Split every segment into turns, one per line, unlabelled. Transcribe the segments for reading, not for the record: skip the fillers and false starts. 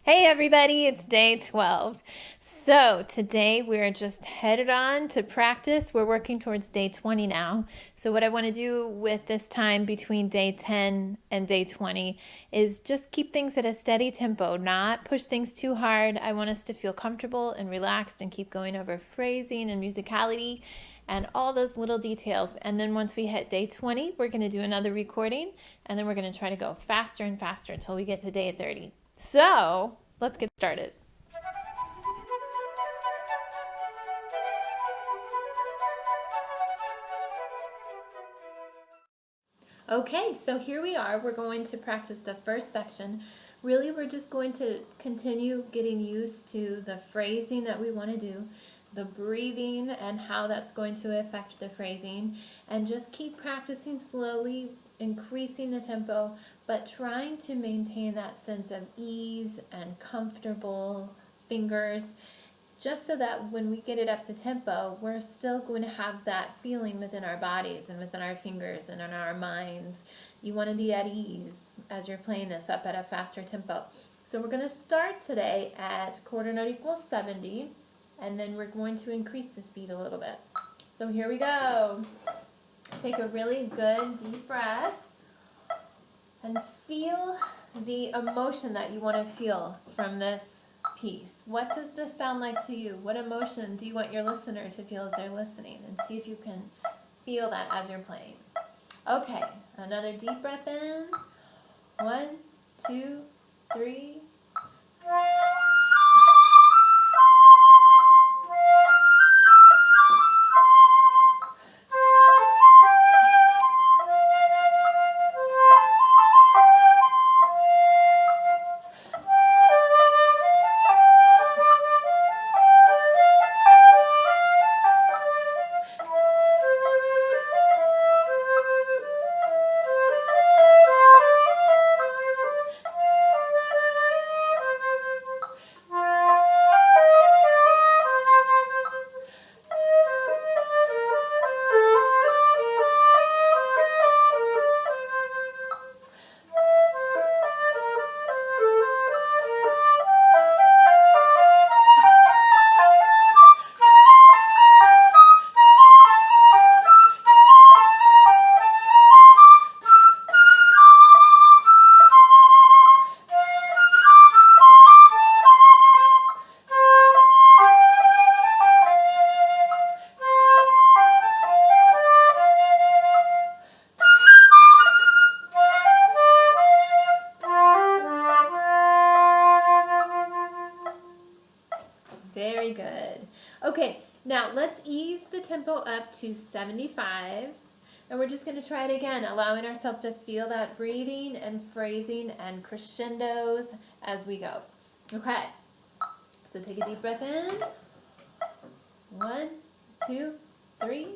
Hey everybody, it's day 12. So today we're just headed on to practice. We're working towards day 20 now. So what I want to do with this time between day 10 and day 20 is just keep things at a steady tempo, not push things too hard. I want us to feel comfortable and relaxed and keep going over phrasing and musicality and all those little details. And then once we hit day 20, we're going to do another recording, and then we're going to try to go faster and faster until we get to day 30. So let's get started. Okay, so here we are. We're going to practice the first section. Really, we're just going to continue getting used to the phrasing that we want to do, the breathing and how that's going to affect the phrasing, and just keep practicing slowly, increasing the tempo, but trying to maintain that sense of ease and comfortable fingers, just so that when we get it up to tempo, we're still going to have that feeling within our bodies and within our fingers and in our minds. You want to be at ease as you're playing this up at a faster tempo. So we're going to start today at quarter note equals 70, and then we're going to increase the speed a little bit. So here we go. Take a really good deep breath and feel the emotion that you want to feel from this piece. What does this sound like to you? What emotion do you want your listener to feel as they're listening? And see if you can feel that as you're playing. Okay, another deep breath in. 1, 2, 3. Very good. Okay, now let's ease the tempo up to 75, and we're just going to try it again, allowing ourselves to feel that breathing and phrasing and crescendos as we go. Okay, so take a deep breath in. 1, 2, 3.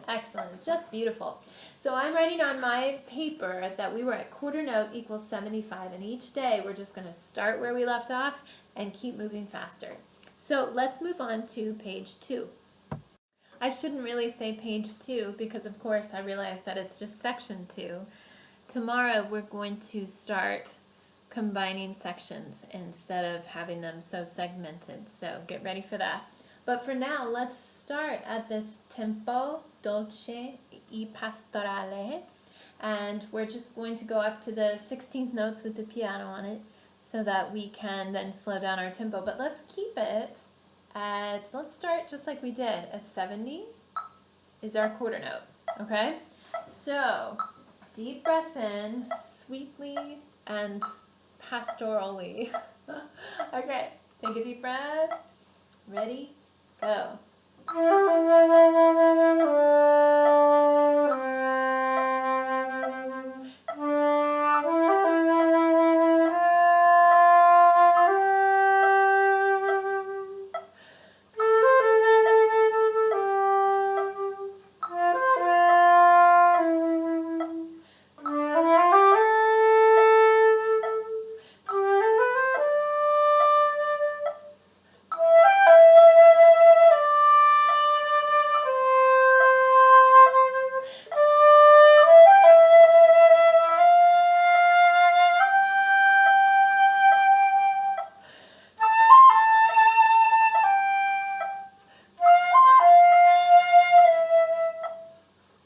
Excellent. It's just beautiful. So I'm writing on my paper that we were at quarter note equals 75, and each day we're just going to start where we left off and keep moving faster. So let's move on to page 2. I shouldn't really say page 2 because, of course, I realize that it's just section 2. Tomorrow we're going to start combining sections instead of having them so segmented. So get ready for that. But for now, let's start at this tempo dolce e pastorale. And we're just going to go up to the 16th notes with the piano on it so that we can then slow down our tempo. But let's keep it at, let's start just like we did at 70 is our quarter note, okay? So deep breath in, sweetly and pastorally. Okay, take a deep breath. Ready, go.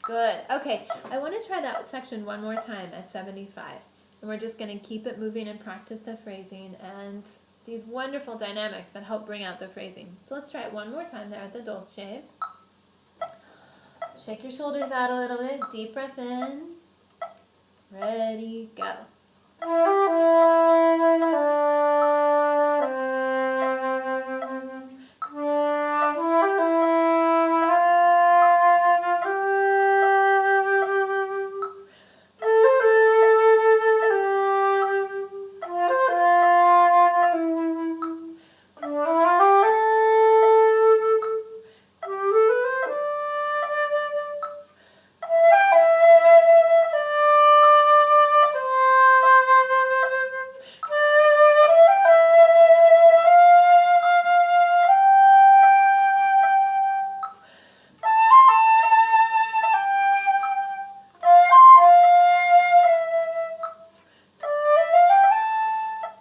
Good. Okay, I want to try that section one more time at 75. And we're just going to keep it moving and practice the phrasing and these wonderful dynamics that help bring out the phrasing. So let's try it one more time there at the dolce. Shake your shoulders out a little bit. Deep breath in. Ready, go.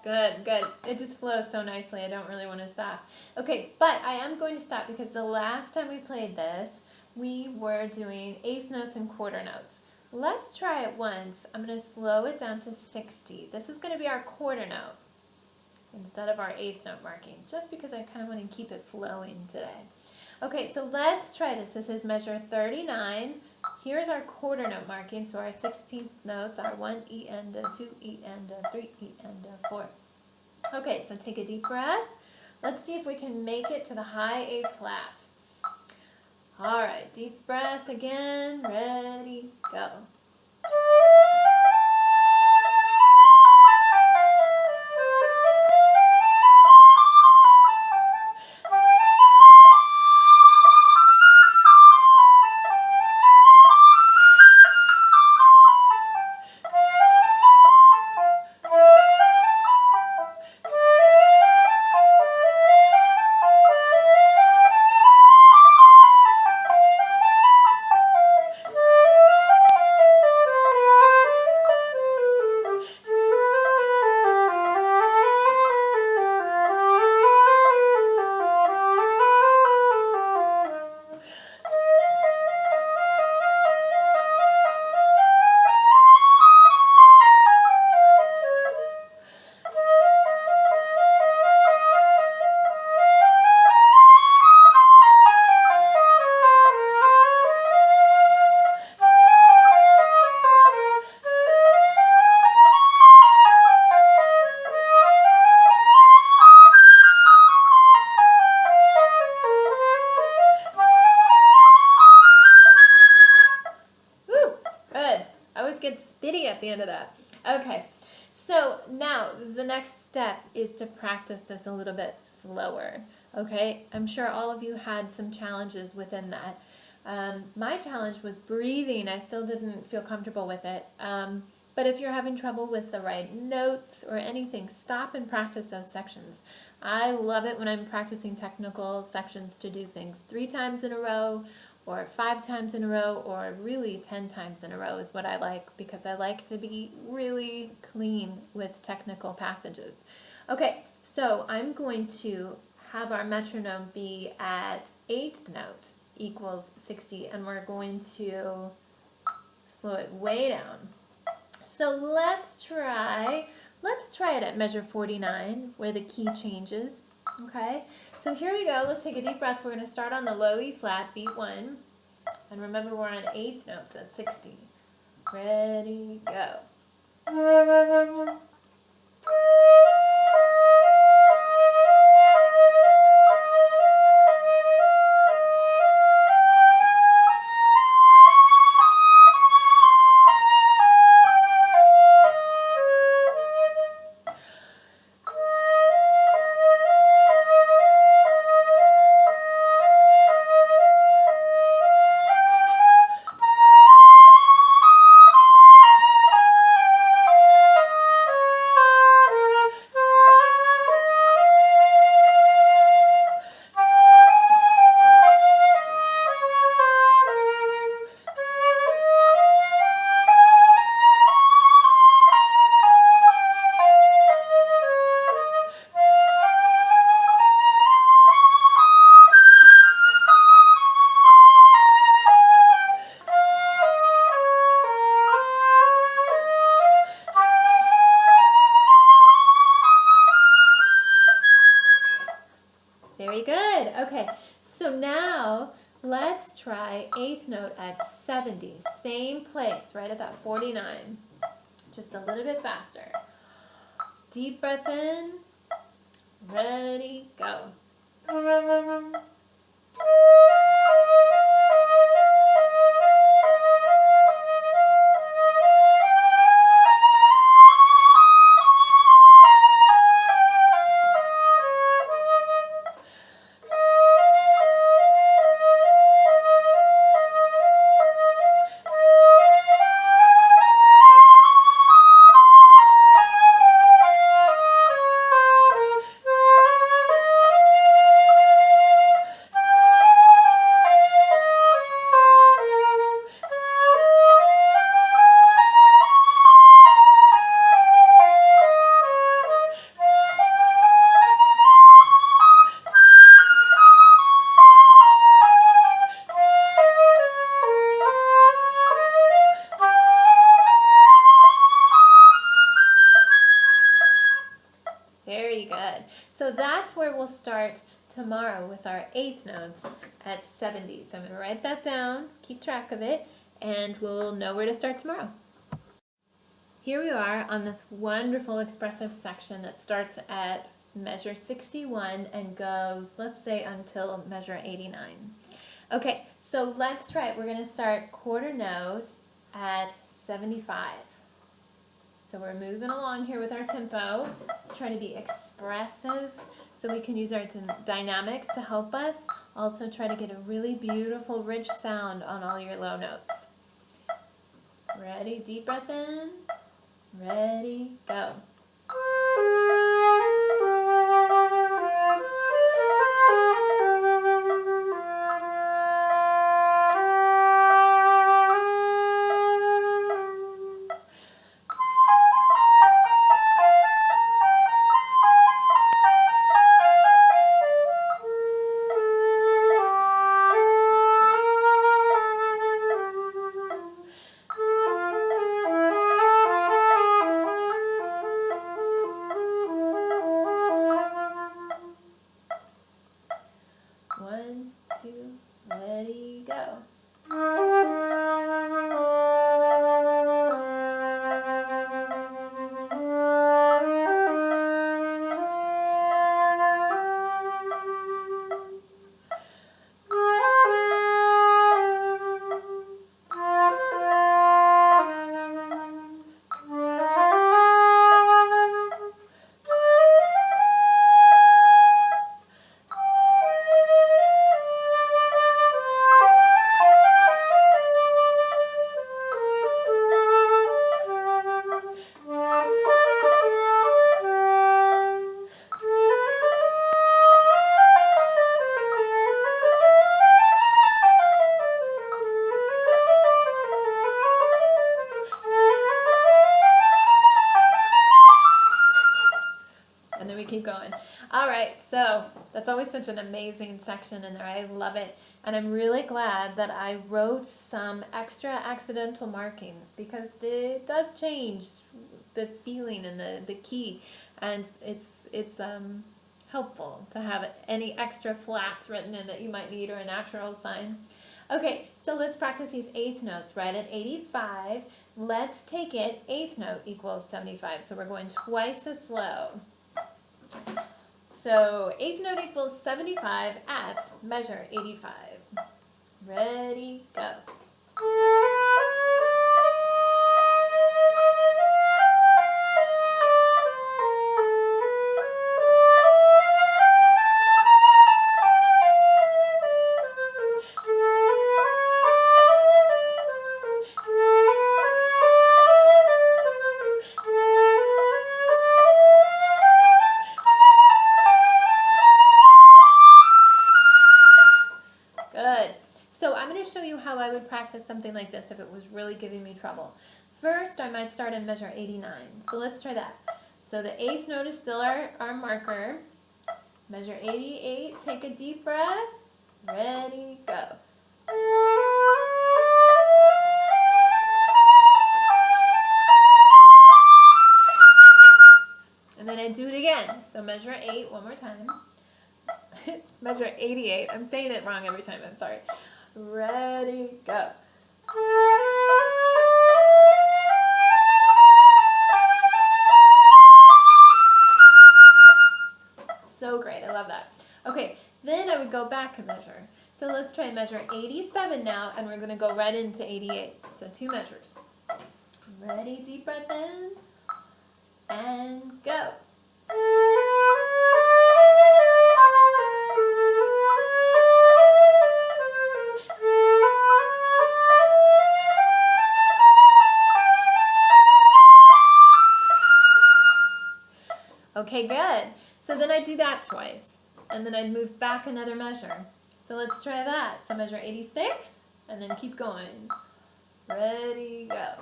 Good, good. It just flows so nicely. I don't really want to stop. Okay, but I am going to stop because the last time we played this, we were doing eighth notes and quarter notes. Let's try it once. I'm going to slow it down to 60. This is going to be our quarter note instead of our eighth note marking, just because I kind of want to keep it flowing today. Okay, so let's try this. This is measure 39. Here's our quarter note marking. So our 16th notes are 1 E and a 2 E and a 3 E and a 4. Okay, so take a deep breath. Let's see if we can make it to the high A flat. All right, deep breath again. Ready, go. Get spitty at the end of that. Okay, so now the next step is to practice this a little bit slower. Okay, I'm sure all of you had some challenges within that. My challenge was breathing. I still didn't feel comfortable with it. But if you're having trouble with the right notes or anything, stop and practice those sections. I love it when I'm practicing technical sections to do things 3 times in a row or 5 times in a row, or really 10 times in a row is what I like, because I like to be really clean with technical passages. Okay, so I'm going to have our metronome be at 8th note equals 60, and we're going to slow it way down. So let's try it at measure 49, where the key changes. Okay, so here we go. Let's take a deep breath. We're going to start on the low E flat, beat 1. And remember, we're on 8th notes at 60. Ready, go. Very good. Okay, so now let's try 8th note at 70. Same place, right at that 49. Just a little bit faster. Deep breath in. Ready, go. Very good. So that's where we'll start tomorrow with our 8th notes at 70. So I'm going to write that down, keep track of it, and we'll know where to start tomorrow. Here we are on this wonderful expressive section that starts at measure 61 and goes, let's say, until measure 89. Okay, so let's try it. We're going to start quarter note at 75. So we're moving along here with our tempo. Let's try to be expressive so we can use our dynamics to help us. Also try to get a really beautiful, rich sound on all your low notes. Ready? Deep breath in. Ready? Go. One, two, ready, go. That's always such an amazing section in there. I love it. And I'm really glad that I wrote some extra accidental markings because it does change the feeling and the key. And it's helpful to have any extra flats written in that you might need or a natural sign. Okay, so let's practice these eighth notes. Right at 85, let's take it, eighth note equals 75. So we're going twice as slow. So eighth note equals 75 at measure 85. Ready, go. How I would practice something like this if it was really giving me trouble. First, I might start in measure 89. So let's try that. So the eighth note is still our marker. Measure 88, take a deep breath. Ready, go. And then I do it again. So measure 8 one more time. Measure 88. I'm saying it wrong every time, I'm sorry. Ready, go. So great, I love that. Okay, then I would go back a measure. So let's try measure 87 now, and we're going to go right into 88. So 2 measures. Ready, deep breath in, and go. Okay, good. So then I do that twice, and then I'd move back another measure. So let's try that. So measure 86, and then keep going. Ready, go.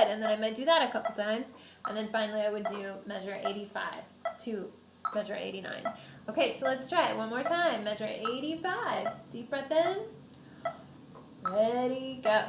And then I might do that a couple times, and then finally I would do measure 85 to measure 89. Okay, so let's try it one more time. Measure 85. Deep breath in. Ready, go.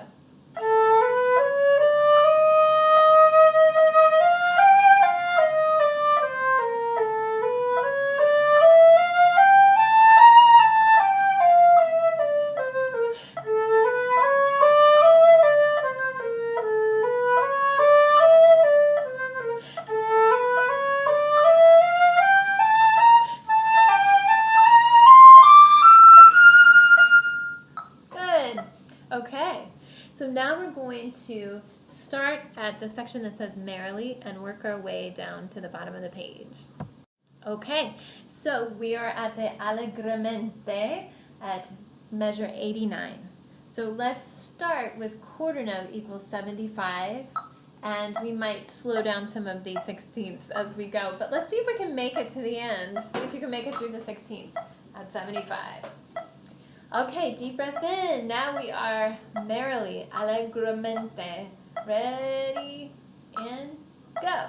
Okay, so now we're going to start at the section that says merrily and work our way down to the bottom of the page. Okay, so we are at the allegremente at measure 89. So let's start with quarter note equals 75, and we might slow down some of these sixteenths as we go, but let's see if we can make it to the end. See if you can make it through the 16th at 75. Okay, deep breath in. Now we are merrily, allegremente. Ready, and go.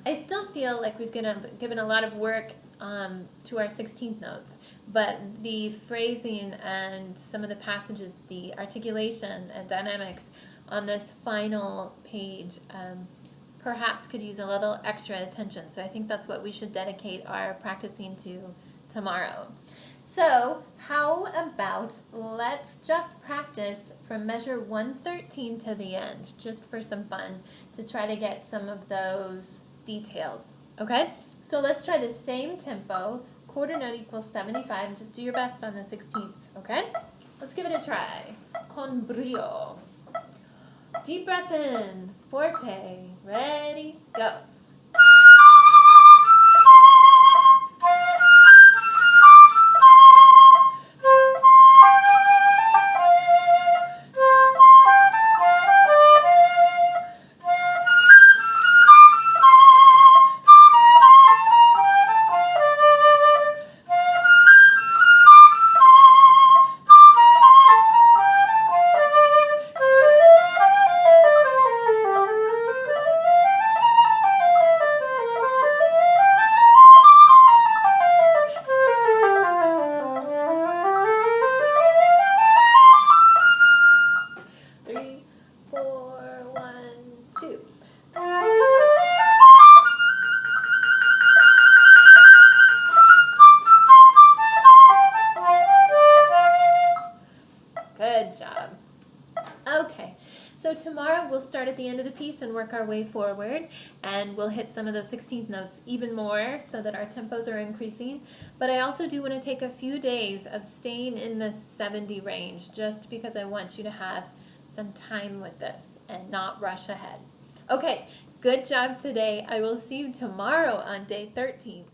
I still feel like we've given a lot of work to our 16th notes, but the phrasing and some of the passages, the articulation and dynamics on this final page perhaps could use a little extra attention. So I think that's what we should dedicate our practicing to tomorrow. So how about let's just practice from measure 113 to the end, just for some fun, to try to get some of those details. Okay? So let's try the same tempo. Quarter note equals 75. Just do your best on the 16th. Okay? Let's give it a try. Con brio. Deep breath in. Forte. Ready? Go. Good job. Okay, so tomorrow we'll start at the end of the piece and work our way forward, and we'll hit some of those 16th notes even more so that our tempos are increasing. But I also do want to take a few days of staying in the 70 range just because I want you to have some time with this and not rush ahead. Okay, good job today. I will see you tomorrow on day 13.